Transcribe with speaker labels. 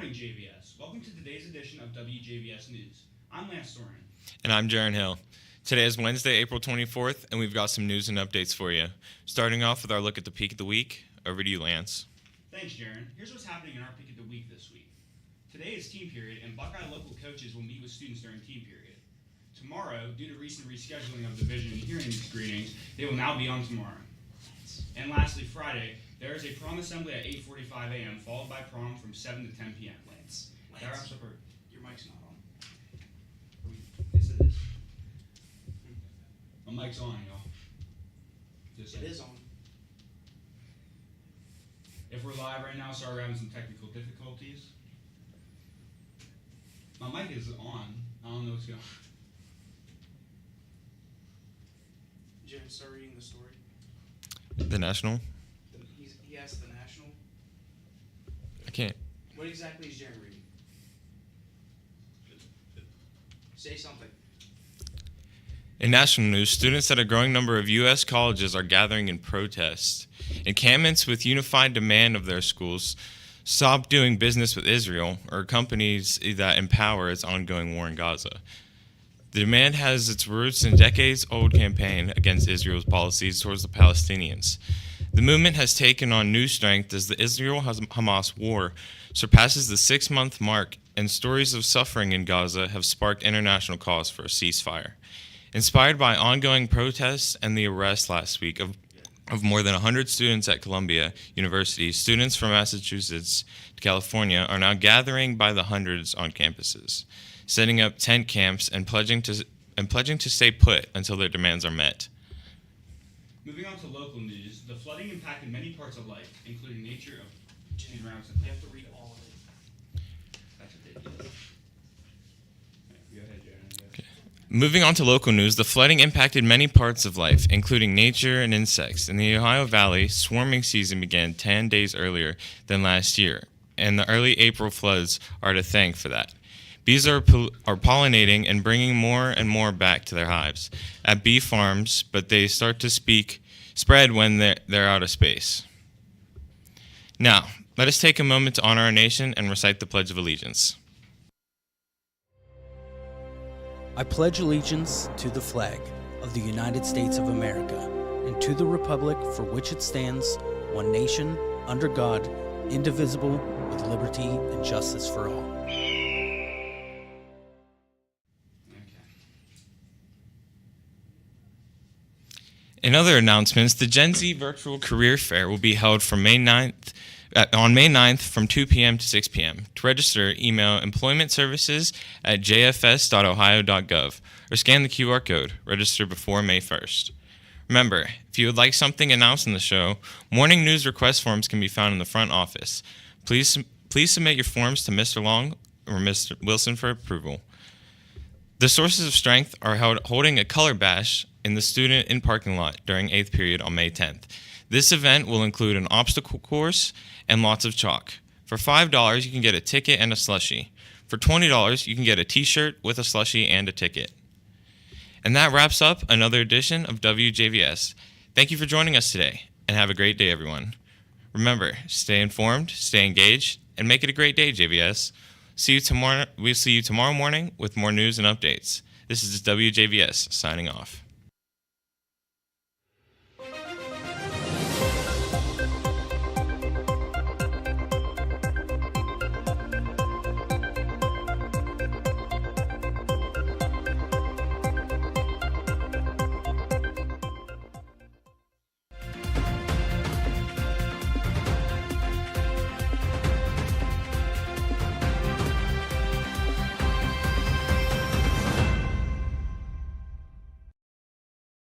Speaker 1: morning, JVS. Welcome to today's edition of WJVS News. I'm Lance Soren.
Speaker 2: And I'm Jaron Hill. Today is Wednesday, April 24th, and we've got some news and updates for you. Starting off with our look at the peak of the week. Over to you, Lance.
Speaker 1: Thanks, Jaron. Here's what's happening in our peak of the week this week. Today is team period, and Buckeye local coaches will meet with students during team period. Tomorrow, due to recent rescheduling of division and hearing screenings, they will now be on tomorrow. And lastly, Friday, there is a prom assembly at 8:45 a.m., followed by prom from 7 to 10 p.m.
Speaker 3: Lance.
Speaker 1: That wraps up your mic's not on. Yes, it is. My mic's on, y'all. Just
Speaker 3: It is on.
Speaker 1: If we're live right now, sorry we're having some technical difficulties. My mic is on. I don't know what's going on.
Speaker 3: Jaron, start reading the story.
Speaker 2: The National?
Speaker 3: He asked the National.
Speaker 2: I can't.
Speaker 3: What exactly is Jaron reading? Say something.
Speaker 2: In national news, students at a growing number of U.S. colleges are gathering in protest. Encampments with unified demand of their schools stop doing business with Israel or companies that empower its ongoing war in Gaza. The demand has its roots in a decades-old campaign against Israel's policies towards the Palestinians. The movement has taken on new strength as the Israel-Hamas war surpasses the 6-month mark, and stories of suffering in Gaza have sparked international calls for a ceasefire. Inspired by ongoing protests and the arrest last week of more than 100 students at Columbia University, students from Massachusetts to California are now gathering by the hundreds on campuses, setting up tent camps and pledging to stay put until their demands are met.
Speaker 1: Moving on to local news, the flooding impacted many parts of life, including nature of
Speaker 3: Jaron,
Speaker 1: rounds
Speaker 3: you have to read all of it.
Speaker 1: That's what they did. Go ahead, Jaron.
Speaker 2: Okay. Moving on to local news, the flooding impacted many parts of life, including nature and insects. In the Ohio Valley, swarming season began 10 days earlier than last year, and the early April floods are to thank for that. Bees are pollinating and bringing more and more back to their hives at bee farms, but they start to spread when they're out of space. Now, let us take a moment to honor our nation and recite the Pledge of Allegiance.
Speaker 4: I pledge allegiance to the flag of the United States of America and to the republic for which it stands, one nation, under God, indivisible, with liberty and justice for all.
Speaker 2: In other announcements, the Gen Z Virtual Career Fair will be held from on May 9th from 2 p.m. to 6 p.m. To register, email employmentservices@jfs.ohio.gov or scan the QR code. Register before May 1st. Remember, if you would like something announced in the show, morning news request forms can be found in the front office. Please submit your forms to Mr. Long or Mr. Wilson for approval. The Sources of Strength are holding a color bash in the student in parking lot during 8th period on May 10th. This event will include an obstacle course and lots of chalk. For $5, you can get a ticket and a slushie. For $20, you can get a t-shirt with a slushie and a ticket. And that wraps up another edition of WJVS. Thank you for joining us today, and have a great day, everyone. Remember, stay informed, stay engaged, and make it a great day, JVS. We'll see you tomorrow morning with more news and updates. This is WJVS signing off.